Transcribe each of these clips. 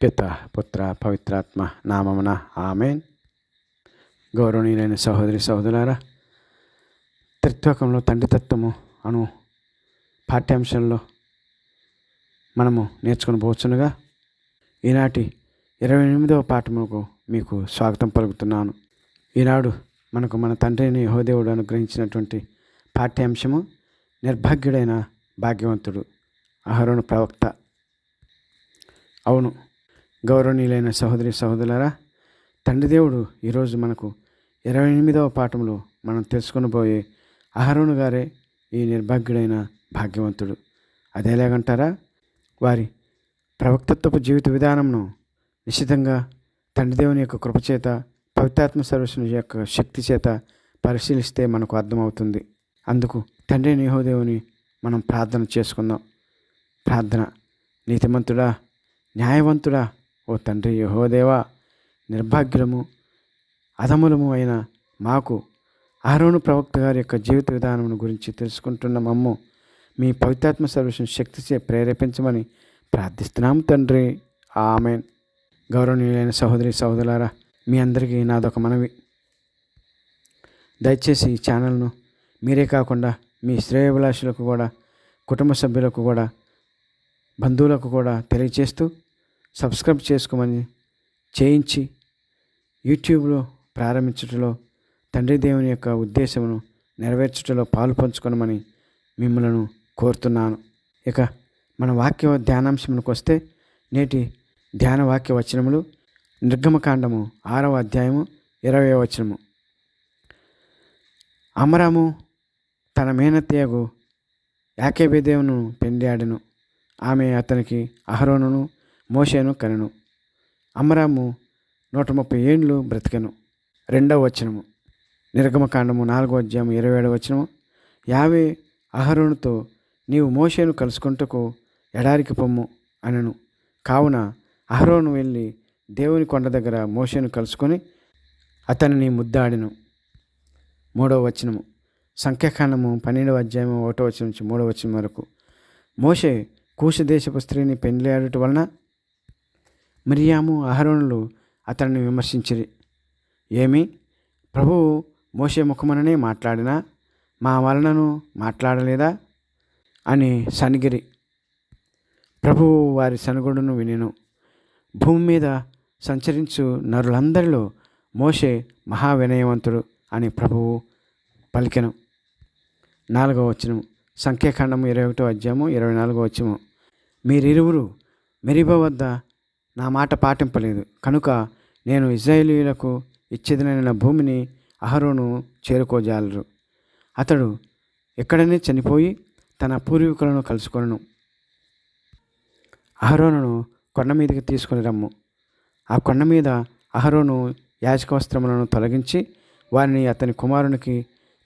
పిత పుత్ర పవిత్రాత్మ నామమున ఆమెన్. గౌరవనీయులైన సహోదరి సహోదరులారా, త్రిత్వకంలో తండ్రితత్వము అను పాఠ్యాంశంలో మనము నేర్చుకుని పోవచ్చునుగా ఈనాటి 28వ పాఠముకు మీకు స్వాగతం పలుకుతున్నాను. ఈనాడు మనకు మన తండ్రిని యెహోవాదేవుడు అనుగ్రహించినటువంటి పాఠ్యాంశము నిర్భాగ్యుడైన భాగ్యవంతుడు అహరోను ప్రవక్త. అవును, గౌరవనీయులైన సహోదరి సహోదరులారా, తండ్రి దేవుడు ఈరోజు మనకు 28వ పాఠంలో మనం తెలుసుకొనబోయే అహరోను గారే ఈ నిర్భాగ్యుడైన భాగ్యవంతుడు. అదేలాగంటారా? వారి ప్రవక్తత్వపు జీవిత విధానంను నిశ్చితంగా తండ్రి దేవుని యొక్క కృపచేత, పవిత్రాత్మ సర్వస్సుని యొక్క శక్తి చేత పరిశీలిస్తే మనకు అర్థమవుతుంది. అందుకు తండ్రి యెహోవాదేవుని మనం ప్రార్థన చేసుకుందాం. ప్రార్థన. నీతిమంతుడా, న్యాయవంతుడా, ఓ తండ్రి యెహోవాదేవా, నిర్భాగ్యులము అధములము అయిన మాకు అహరోను ప్రవక్త గారి యొక్క జీవిత విధానం గురించి తెలుసుకుంటున్న మమ్ము మీ పవిత్రాత్మ సర్వస్సుని శక్తిచే ప్రేరేపించమని ప్రార్థిస్తున్నాము తండ్రి. ఆమెన్. గౌరవనీయులైన సహోదరి సహోదరులారా, మీ అందరికీ నాదొక మనవి. దయచేసి ఈ ఛానల్ను మీరే కాకుండా మీ శ్రేయోభిలాషులకు కూడా, కుటుంబ సభ్యులకు కూడా, బంధువులకు కూడా తెలియచేస్తూ సబ్స్క్రైబ్ చేసుకోమని చేయించి యూట్యూబ్లో ప్రారంభించుటలో తండ్రి దేవుని యొక్క ఉద్దేశమును నెరవేర్చుటలో పాలు పంచుకొనమని మిమ్మలను కోరుతున్నాను. ఇక మన వాక్య ధ్యానాంశములకు వస్తే, నేటి ధ్యాన వాక్య వచనములు నిర్గమకాండము 6వ అధ్యాయము 20వ వచనము. అమరాము తన మేనత్తయగు యాకేబెదేమును పెండ్యాడెను. ఆమె అతనికి అహరోనును మోషేను కనెను. అమరాము 130 ఏండ్లు బ్రతికెను. 2వ వచనము. నిర్గమకాండము 4వ అధ్యాయం 27వ వచనము. యావే అహరోనుతో, నీవు మోషేను కలుసుకుంటకు ఎడారికి పొమ్ము అనెను. కావున అహరోను వెళ్ళి దేవుని కొండ దగ్గర మోషేను కలుసుకొని అతనిని ముద్దాడెను. 3వ వచనము. సంఖ్యాకాండము 12వ అధ్యాయం 1వ వచనం నుంచి 3వ వచనం వరకు. మోషే కూష దేశపు స్త్రీని పెండ్లాడుట వలన మిరియాము అహరోనులు అతనిని విమర్శించిరి. ఏమి, ప్రభువు మోషే ముఖమననే మాట్లాడినా మా వలనను మాట్లాడలేదా అని సనిగిరి. ప్రభువు వారి సనుగుడును వినెను. భూమి మీద సంచరించు నరులందరిలో మోషే మహావినయవంతుడు అని ప్రభువు పలికెను. 4వ వచనము. సంఖ్యాకాండము 21వ అధ్యాయము 24వ వచనము. మీరిరువురు మెరీబా వద్ద నా మాట పాటింపలేదు కనుక నేను ఇశ్రాయేలీయులకు ఇచ్చేదనైన భూమిని అహరోను చేరుకోజాలరు. అతడు ఎక్కడనే చనిపోయి తన పూర్వీకులను కలుసుకొనను. అహరోనును కొండ మీదకి తీసుకుని రమ్ము. ఆ కొండ మీద అహరోను యాజక వస్త్రములను తొలగించి వారిని అతని కుమారునికి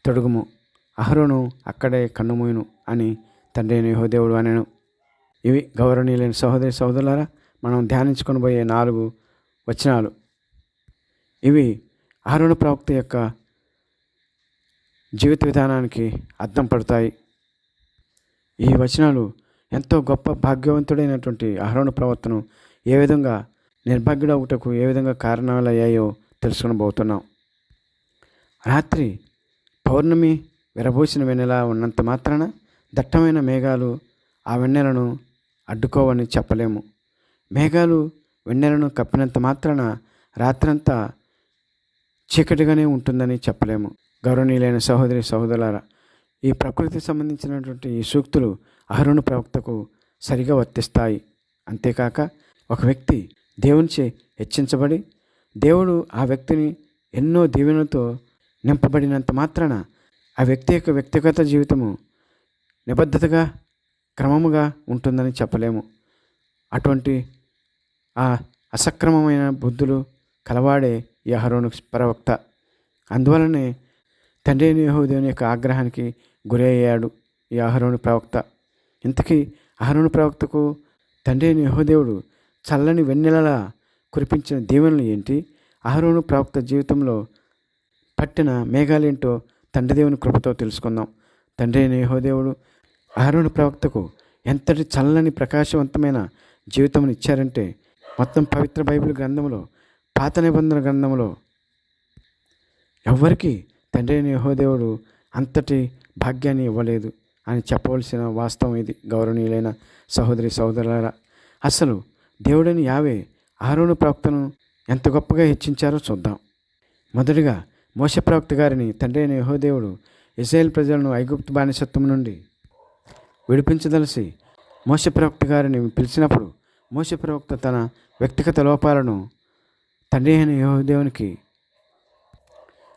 తొడుగుము. అహరోను అక్కడే కన్నుమూయును అని తండ్రి యెహోవాదేవుడు అనెను. ఇవి గౌరవనీయులైన సహోదరి సహోదరులారా, మనం ధ్యానించుకొని పోయే 4 వచనాలు. ఇవి అహరోను ప్రవక్త యొక్క జీవిత విధానానికి అద్దం పడతాయి. ఈ వచనాలు ఎంతో గొప్ప భాగ్యవంతుడైనటువంటి అహరోను ప్రవక్తను ఏ విధంగా నిర్భాగ్యుడవుటకు ఏ విధంగా కారణాలయ్యాయో తెలుసుకొనబోతున్నాం. రాత్రి పౌర్ణమి విరబోసిన వెన్నెల ఉన్నంత మాత్రాన దట్టమైన మేఘాలు ఆ వెన్నెలను అడ్డుకోవని చెప్పలేము. మేఘాలు వెన్నెలను కప్పినంత మాత్రాన రాత్రంతా చీకటిగానే ఉంటుందని చెప్పలేము. గౌరవనీయులైన సహోదరి సహోదరులారా, ఈ ప్రకృతికి సంబంధించినటువంటి ఈ సూక్తులు అహరోను ప్రవక్తకు సరిగా వర్తిస్తాయి. అంతేకాక ఒక వ్యక్తి దేవునిచే హెచ్చించబడి దేవుడు ఆ వ్యక్తిని ఎన్నో దీవెనలతో నింపబడినంత మాత్రాన ఆ వ్యక్తి యొక్క వ్యక్తిగత జీవితము నిబద్ధతగా క్రమముగా ఉంటుందని చెప్పలేము. అటువంటి ఆ అసక్రమమైన బుద్ధులు కలవాడే ఈ అహరోను ప్రవక్త. అందువలనే తండ్రి యెహోవాదేవుని యొక్క ఆగ్రహానికి గురి అయ్యాడు ఈ అహరోను ప్రవక్త. ఇంతకీ అహరోను ప్రవక్తకు తండ్రి యెహోవాదేవుడు చల్లని వెన్నెలలా కురిపించిన దీవెనలు ఏంటి? అహరోను ప్రవక్త జీవితంలో పట్టిన మేఘాలేంటో తండ్రి దేవుని కృపతో తెలుసుకుందాం. తండ్రి యెహోవాదేవుడు అహరోను ప్రవక్తకు ఎంతటి చల్లని ప్రకాశవంతమైన జీవితం ఇచ్చారంటే మొత్తం పవిత్ర బైబిల్ గ్రంథంలో, పాత నిబంధన గ్రంథంలో ఎవ్వరికీ తండ్రి అయిన యెహోవాదేవుడు అంతటి భాగ్యాన్ని ఇవ్వలేదు అని చెప్పవలసిన వాస్తవం ఇది. గౌరవనీయులైన సహోదరి సహోదరులారా, అసలు దేవుడని యావే అహరోను ప్రవక్తను ఎంత గొప్పగా హెచ్చించారో చూద్దాం. మొదటిగా మోషే ప్రవక్త గారిని తండ్రి అయిన యెహోవాదేవుడు ఇశ్రాయేలు ప్రజలను ఐగుప్తు బానిసత్వం నుండి విడిపించదలిసి మోషే ప్రవక్త గారిని పిలిచినప్పుడు మోషే ప్రవక్త తన వ్యక్తిగత లోపాలను తండ్రి అయిన యెహోవాదేవునికి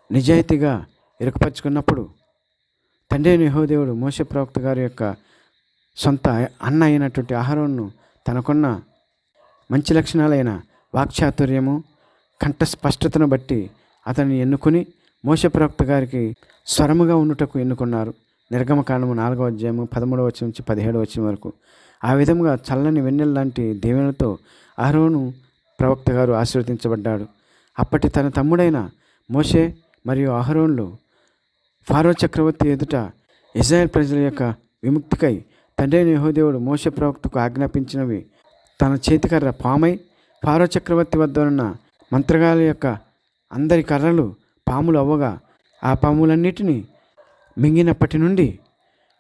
నిజాయితీగా ఇరుకుపరుచుకున్నప్పుడు తండ్రి అయిన యెహోవాదేవుడు మోషే ప్రవక్త గారి యొక్క సొంత అన్న అయినటువంటి అహరోనును తనకున్న మంచి లక్షణాలైన వాక్చాతుర్యము, కంఠ స్పష్టతను బట్టి అతన్ని ఎన్నుకొని మోషే ప్రవక్త గారికి స్వరముగా ఉండుటకు ఎన్నుకున్నారు. నిర్గమకాండము 4వ అధ్యాయము 13వ వచనం నుంచి 17వ వచనం వరకు. ఆ విధంగా చల్లని వెన్నెల లాంటి దీవెనలతో అహరోను ప్రవక్త గారు ఆశీర్వదించబడ్డాడు. అప్పటి తన తమ్ముడైన మోషే మరియు అహరోన్లు ఫారో చక్రవర్తి ఎదుట ఇశ్రాయేల్ ప్రజల యొక్క విముక్తికై తండ్రి అయిన యెహోవాదేవుడు మోషే ప్రవక్తకు ఆజ్ఞాపించినవి తన చేతికర్ర పామై ఫారో చక్రవర్తి వద్ద ఉన్న మంత్రగాల యొక్క అందరి కర్రలు పాములు అవ్వగా ఆ పాములన్నిటినీ మింగినప్పటి నుండి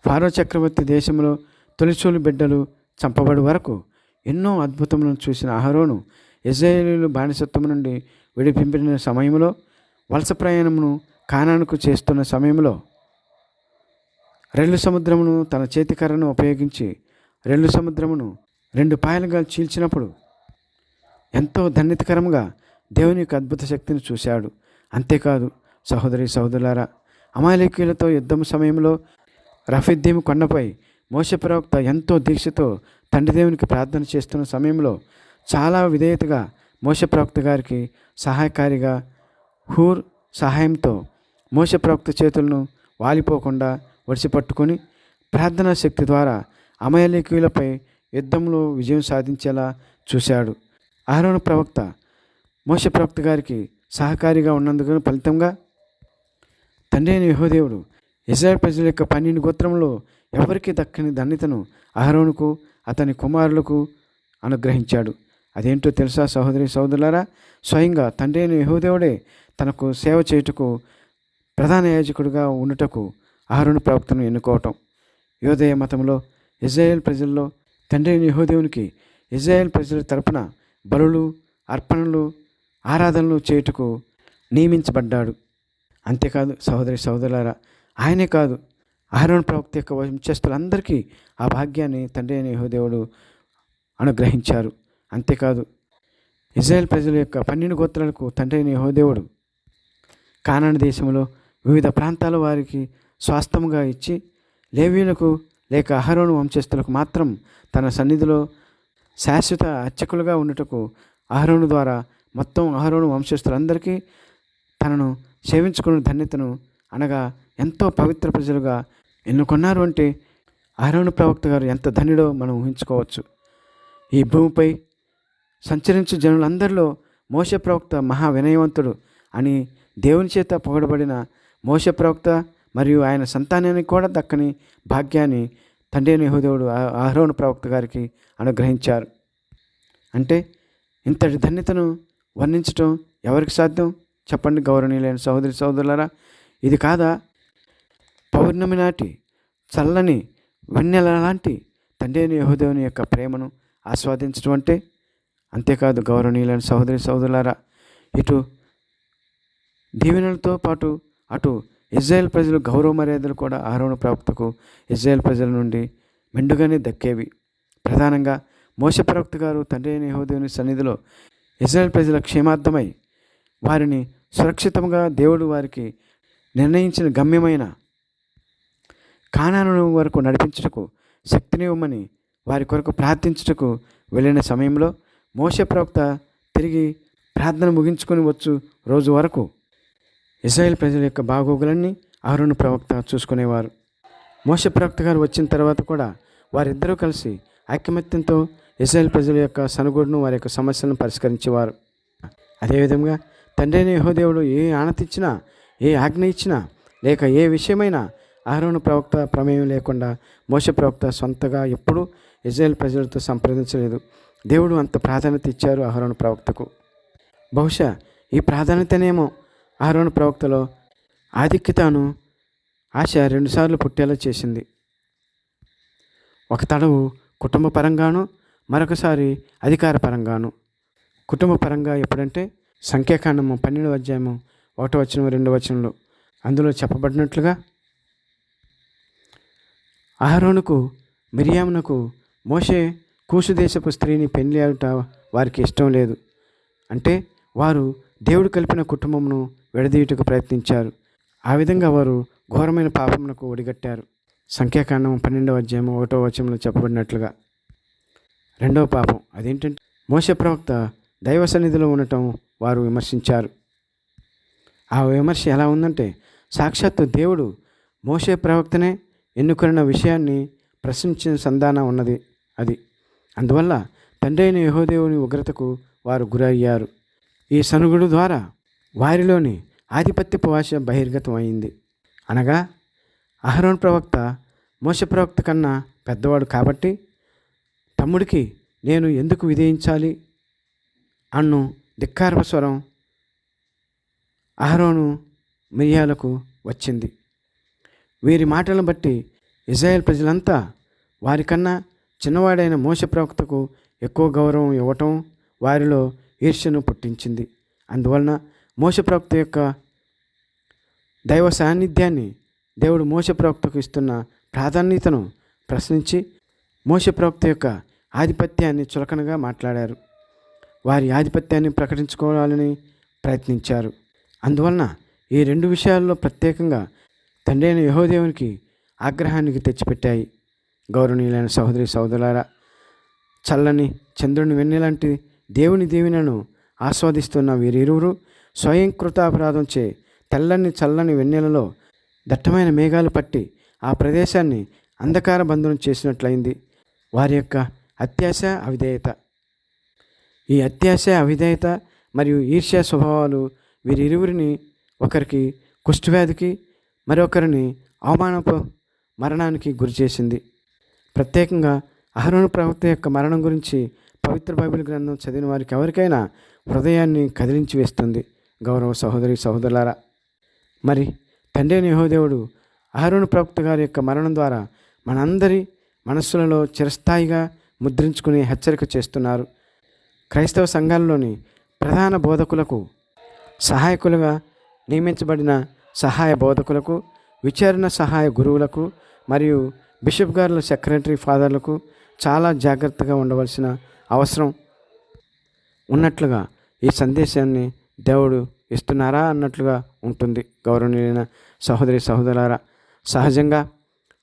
ఫారో చక్రవర్తి దేశంలో తొలిచూలు బిడ్డలు చంపబడి వరకు ఎన్నో అద్భుతములను చూసిన అహరోను ఇశ్రాయేలీయులు బానిసత్వం నుండి విడిపింపిన సమయంలో, వలస ప్రయాణమును కానానుకు చేస్తున్న సమయంలో రెల్లు సముద్రమును తన చేతికర్రను ఉపయోగించి రెల్లు సముద్రమును 2 పాయలుగా చీల్చినప్పుడు ఎంతో ధన్యతకరంగా దేవుని యొక్క అద్భుత శక్తిని చూశాడు. అంతేకాదు సహోదరి సహోదరులారా, అమాలేకీయులతో యుద్ధం సమయంలో రఫీదీము కొండపై మోషే ప్రవక్త ఎంతో దీక్షతో తండ్రి దేవునికి ప్రార్థన చేస్తున్న సమయంలో చాలా విధేయతగా మోషే ప్రవక్త గారికి సహాయకారిగా హూర్ సహాయంతో మోషే ప్రవక్త చేతులను వాలిపోకుండా ఒడిసిపట్టుకొని ప్రార్థనా శక్తి ద్వారా అమాలేకీయులపై యుద్ధంలో విజయం సాధించేలా చూశాడు. అహరోను ప్రవక్త మోషే ప్రవక్త గారికి సహకారిగా ఉన్నందుకు ఫలితంగా తండ్రి అయిన యెహోవాదేవుడు ఇశ్రాయేలు ప్రజల యొక్క 12 గోత్రంలో ఎవరికి దక్కని ధన్యతను అహరోనుకు అతని కుమారులకు అనుగ్రహించాడు. అదేంటో తెలుసా సహోదరి సహోదరులారా? స్వయంగా తండ్రి అయిన యెహోవాదేవుడే తనకు సేవ చేయుటకు ప్రధాన యాజకుడిగా ఉండుటకు అహరోను ప్రవక్తను ఎన్నుకోవటం. యోదయ మతంలో ఇశ్రాయేల్ ప్రజల్లో తండ్రి అయిన యెహోవాదేవునికి ఇశ్రాయేల్ ప్రజల తరపున బలులు, అర్పణలు, ఆరాధనలు చేయుటకు నియమించబడ్డాడు. అంతేకాదు సహోదరి సహోదరులారా, ఆయనే కాదు అహరోను ప్రవక్త యొక్క వంశస్థులందరికీ ఆ భాగ్యాన్ని తండ్రి అయిన యెహోవాదేవుడు అనుగ్రహించారు. అంతేకాదు ఇశ్రాయేల్ ప్రజల యొక్క 12 గోత్రాలకు తండ్రి అయిన యెహోవాదేవుడు కానాను దేశంలో వివిధ ప్రాంతాల వారికి స్వాస్థ్యముగా ఇచ్చి, లేవీయులకు లేక అహరోను వంశస్థులకు మాత్రం తన సన్నిధిలో శాశ్వత అర్చకులుగా ఉండుటకు అహరోను ద్వారా మొత్తం అహరోను వంశస్థులందరికీ తనను సేవించుకున్న ధన్యతను, అనగా ఎంతో పవిత్ర ప్రజలుగా ఎన్నుకున్నారు. అంటే అహరోను ప్రవక్త గారు ఎంత ధన్యుడో మనం ఊహించుకోవచ్చు. ఈ భూమిపై సంచరించు జనులందరిలో మోషే ప్రవక్త మహా వినయవంతుడు అని దేవుని చేత పొగడబడిన మోషే ప్రవక్త మరియు ఆయన సంతానానికి కూడా దక్కని భాగ్యాన్ని తండ్రి అయిన యెహోవాదేవుడు అహరోను ప్రవక్త గారికి అనుగ్రహించారు. అంటే ఇంతటి ధన్యతను వర్ణించటం ఎవరికి సాధ్యం చెప్పండి గౌరవనీయులైన సహోదరి సహోదరులారా? ఇది కాదా పౌర్ణమి నాటి చల్లని వెన్నెల లాంటి తండ్రి అయిన యెహోవాదేవుని యొక్క ప్రేమను ఆస్వాదించడం అంటే? అంతేకాదు గౌరవనీయులైన సహోదరి సహోదరులారా, ఇటు దీవెనలతో పాటు అటు ఇశ్రాయేల్ ప్రజలు గౌరవ మర్యాదలు కూడా అహరోను ప్రవక్తకు ఇశ్రాయేల్ ప్రజల నుండి మెండుగానే దక్కేవి. ప్రధానంగా మోషే ప్రవక్త గారు తండ్రి అయిన యెహోవాదేవుని సన్నిధిలో ఇశ్రాయేల్ ప్రజల క్షేమార్థమై వారిని సురక్షితంగా దేవుడు వారికి నిర్ణయించిన గమ్యమైన కానాను వరకు నడిపించుటకు శక్తినివ్వమని వారి కొరకు ప్రార్థించుటకు వెళ్ళిన సమయంలో మోషే ప్రవక్త తిరిగి ప్రార్థన ముగించుకొని వచ్చు రోజు వరకు ఇశ్రాయేల్ ప్రజల యొక్క బాగోగులన్నీ అహరోను ప్రవక్త చూసుకునేవారు. మోషే ప్రవక్త గారు వచ్చిన తర్వాత కూడా వారిద్దరూ కలిసి ఐకమత్యంతో ఇశ్రాయేల్ ప్రజల యొక్క సనుగుడును, వారి యొక్క సమస్యలను పరిష్కరించేవారు. అదేవిధంగా తండ్రి అయిన యెహోవాదేవుడు ఏ ఆనతి ఇచ్చినా, ఏ ఆజ్ఞ ఇచ్చినా, లేక ఏ విషయమైనా అహరోను ప్రవక్త ప్రమేయం లేకుండా మోషే ప్రవక్త సొంతగా ఎప్పుడూ ఇశ్రాయేల్ ప్రజలతో సంప్రదించలేదు. దేవుడు అంత ప్రాధాన్యత ఇచ్చారు అహరోను ప్రవక్తకు. బహుశా ఈ ప్రాధాన్యతనేమో అహరోను ప్రవక్తలో ఆధిక్యతను ఆశ రెండుసార్లు పుట్టేలా చేసింది. ఒక తడవు కుటుంబ పరంగాను, మరొకసారి అధికార పరంగాను. కుటుంబ పరంగా ఎప్పుడంటే సంఖ్యాకాండము 12వ అధ్యాయము 1వ వచనం 2వ వచనంలో అందులో చెప్పబడినట్లుగా అహరోనుకు మిరియామునకు మోషే కూసు దేశపు స్త్రీని పెళ్లి ఆడుట వారికి ఇష్టం లేదు. అంటే వారు దేవుడు కలిపిన కుటుంబమును విడదీయుటకు ప్రయత్నించారు. ఆ విధంగా వారు ఘోరమైన పాపమునకు ఒడిగట్టారు. సంఖ్యాకాండం 12వ అధ్యాయం 1వ వచనంలో చెప్పబడినట్లుగా. రెండవ పాపం అదేంటంటే మోషే ప్రవక్త దైవ సన్నిధిలో ఉండటం వారు విమర్శించారు. ఆ విమర్శ ఎలా ఉందంటే సాక్షాత్తు దేవుడు మోషే ప్రవక్తనే ఎన్నుకున్న విషయాన్ని ప్రశ్నించిన సంధానం ఉన్నది అది. అందువల్ల తండ్రి అయిన యెహోవాదేవుని ఉగ్రతకు వారు గురయ్యారు. ఈ సనుగుడు ద్వారా వారిలోని ఆధిపత్యపు ఆశ బహిర్గతం అయింది. అనగా అహరోను ప్రవక్త మోషే ప్రవక్త కన్నా పెద్దవాడు కాబట్టి తమ్ముడికి నేను ఎందుకు విధేయించాలి అన్ను ధిక్కారపు స్వరం అహరోను మిరియాలకు వచ్చింది. వీరి మాటలను బట్టి ఇజ్రాయేల్ ప్రజలంతా వారికన్నా చిన్నవాడైన మోషే ప్రవక్తకు ఎక్కువ గౌరవం ఇవ్వటం వారిలో ఈర్ష్యను పుట్టించింది. అందువలన మోషే ప్రవక్త యొక్క దైవ సాన్నిధ్యాన్ని, దేవుడు మోషే ప్రవక్తకు ఇస్తున్న ప్రాధాన్యతను ప్రశ్నించి మోషే ప్రవక్త యొక్క ఆధిపత్యాన్ని చులకనగా మాట్లాడారు. వారి ఆధిపత్యాన్ని ప్రకటించుకోవాలని ప్రయత్నించారు. అందువలన ఈ రెండు విషయాల్లో ప్రత్యేకంగా తండ్రి అయిన యెహోవాదేవునికి ఆగ్రహానికి తెచ్చిపెట్టాయి. గౌరవనీయులైన సహోదరి సహోదరులారా, చల్లని చంద్రుని వెన్నెలాంటి దేవుని దీవెనను ఆస్వాదిస్తున్న వీరిరువురు స్వయం కృతాపరాధంచే తెల్లని చల్లని వెన్నెలలో దట్టమైన మేఘాలు పట్టి ఆ ప్రదేశాన్ని అంధకార బంధనం చేసినట్లయింది. వారి యొక్క అత్యాశ అవిధేయత, ఈ అత్యాశ అవిధేయత మరియు ఈర్ష్య స్వభావాలు వీరిరువురిని ఒకరికి కుష్ఠవ్యాధికి మరొకరిని అవమానపు మరణానికి గురి చేసింది. ప్రత్యేకంగా అహరోను ప్రవక్త యొక్క మరణం గురించి పవిత్ర బైబిల్ గ్రంథం చదివిన వారికి ఎవరికైనా హృదయాన్ని కదిలించి వేస్తుంది. గౌరవ సహోదరి సహోదరులారా, మరి తండ్రి అయిన యెహోవాదేవుడు అహరోను ప్రవక్త గారి యొక్క మరణం ద్వారా మనందరి మనస్సులలో చిరస్థాయిగా ముద్రించుకుని హెచ్చరిక చేస్తున్నారు. క్రైస్తవ సంఘాల్లోని ప్రధాన బోధకులకు, సహాయకులుగా నియమించబడిన సహాయ బోధకులకు, విచారణ సహాయ గురువులకు మరియు బిషప్ గారుల సెక్రటరీ ఫాదర్లకు చాలా జాగ్రత్తగా ఉండవలసిన అవసరం ఉన్నట్లుగా ఈ సందేశాన్ని దేవుడు ఇస్తున్నారా అన్నట్లుగా ఉంటుంది. గౌరవనీయులైన సహోదరి సహోదరులారా, సహజంగా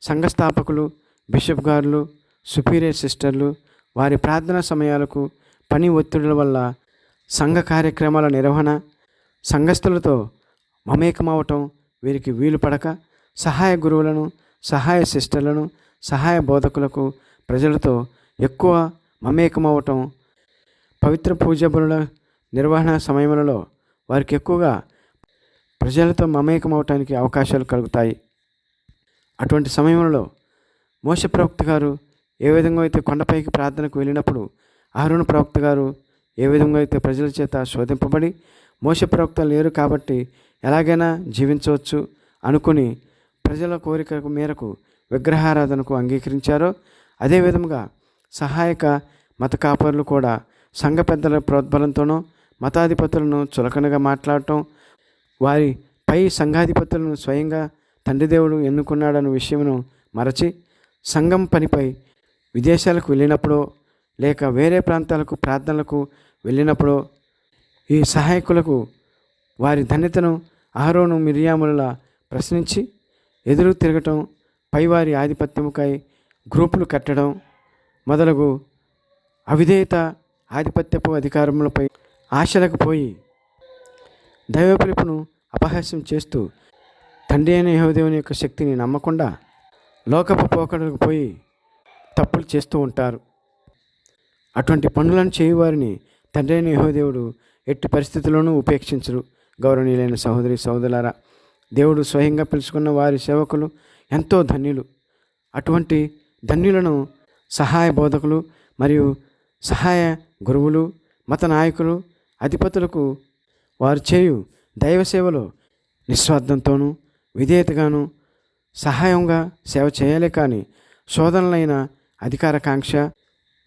సంఘస్థాపకులు, బిషప్ గారులు, సుపీరియర్ సిస్టర్లు వారి ప్రార్థనా సమయాలకు, పని ఒత్తిడుల వల్ల సంఘ కార్యక్రమాల నిర్వహణ, సంఘస్థులతో మమేకమవటం వీరికి వీలు పడక సహాయ గురువులను, సహాయ సిస్టర్లను, సహాయ బోధకులకు ప్రజలతో ఎక్కువ మమేకమవటం, పవిత్ర పూజ బలుల నిర్వహణ సమయంలో వారికి ఎక్కువగా ప్రజలతో మమేకమవటానికి అవకాశాలు కలుగుతాయి. అటువంటి సమయంలో మోషే ప్రవక్త గారు ఏ విధంగా అయితే కొండపైకి ప్రార్థనకు వెళ్ళినప్పుడు అహరోను ప్రవక్త గారు ఏ విధంగా అయితే ప్రజల చేత శోధింపబడి మోషే ప్రవక్త లేరు కాబట్టి ఎలాగైనా జీవించవచ్చు అనుకుని ప్రజల కోరిక మేరకు విగ్రహారాధనకు అంగీకరించారో అదే విధంగా సహాయక మత కాపరులు కూడా సంఘ పెద్దల ప్రోద్బలంతోనో మతాధిపతులను చులకనగా మాట్లాడటం, వారి పై సంఘాధిపతులను స్వయంగా తండ్రి దేవుడు ఎన్నుకున్నాడన్న విషయమును మరచి సంఘం పనిపై విదేశాలకు వెళ్ళినప్పుడో లేక వేరే ప్రాంతాలకు ప్రార్థనలకు వెళ్ళినప్పుడో ఈ సహాయకులకు వారి ధన్యతను అహరోను మిరియాముల ప్రశ్నించి ఎదురు తిరగటం, పైవారి ఆధిపత్యముకై గ్రూపులు కట్టడం మొదలగు అవిధేయత, ఆధిపత్యపు అధికారములపై ఆశలకు పోయి దైవ పిలుపును అపహాస్యం చేస్తూ తండ్రి అయిన యెహోవాదేవుని యొక్క శక్తిని నమ్మకుండా లోకపు పోకడలకు పోయి తప్పులు చేస్తూ ఉంటారు. అటువంటి పనులను చేయువారిని తండ్రి అయిన యెహోవాదేవుడు ఎట్టి పరిస్థితుల్లోనూ ఉపేక్షించరు. గౌరవనీయులైన సహోదరి సహోదరులారా, దేవుడు స్వయంగా పిలుచుకున్న వారి సేవకులు ఎంతో ధన్యులు. అటువంటి ధన్యులను సహాయ బోధకులు మరియు సహాయ గురువులు, మత నాయకులు, అధిపతులకు వారు చేయు దైవ సేవలో నిస్వార్థంతోనూ విధేయతగాను సహాయంగా సేవ చేయాలి. కానీ శోధనలైన అధికారకాంక్ష,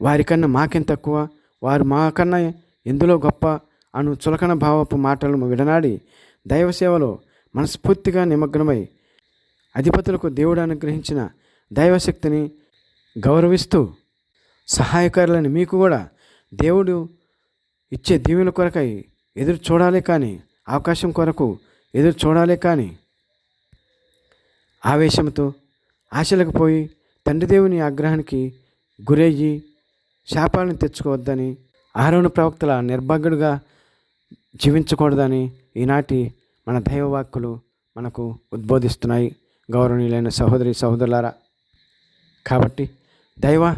వారికన్నా మాకేం తక్కువ, వారు మాకన్నా ఎందులో గొప్ప అను చులకన భావపు మాటలను విడనాడి దైవ సేవలో మనస్ఫూర్తిగా నిమగ్నమై అధిపతులకు దేవుడు అనుగ్రహించిన దైవశక్తిని గౌరవిస్తూ సహాయకారులని మీకు కూడా దేవుడు ఇచ్చే దీవెన కొరకై ఎదురు చూడాలి. కానీ అవకాశం కొరకు ఎదురు చూడాలి. కానీ ఆవేశంతో ఆశలకు పోయి తండ్రి దేవుని ఆగ్రహానికి గురయ్యి శాపాలను తెచ్చుకోవద్దని, అహరోను ప్రవక్తల నిర్భాగ్యుడుగా జీవించకూడదని ఈనాటి మన దైవవాక్కులు మనకు ఉద్బోధిస్తున్నాయి. గౌరవనీయులైన సహోదరి సహోదరులారా, కాబట్టి దైవ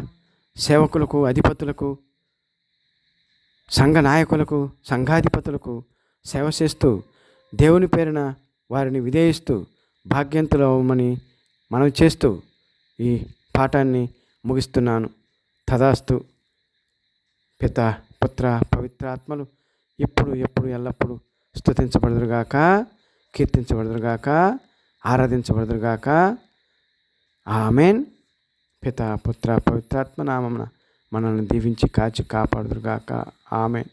సేవకులకు, అధిపతులకు, సంఘ నాయకులకు, సంఘాధిపతులకు సేవ చేస్తూ దేవుని పేరున వారిని విధేయిస్తూ భాగ్యంతులవ్వమని మనం చేస్తూ ఈ పాఠాన్ని ముగిస్తున్నాను. తదాస్తు. పిత, పుత్ర, పవిత్రాత్మలు ఇప్పుడు ఎప్పుడు ఎల్లప్పుడూ స్తుతించబడుదురుగాక, కీర్తించబడుదురుగాక, ఆరాధించబడుదురుగాక. ఆమెన్. పిత, పుత్ర, పవిత్రాత్మ నామమున మనల్ని దీవించి కాచి కాపాడుదురుగాక. ఆమెన్.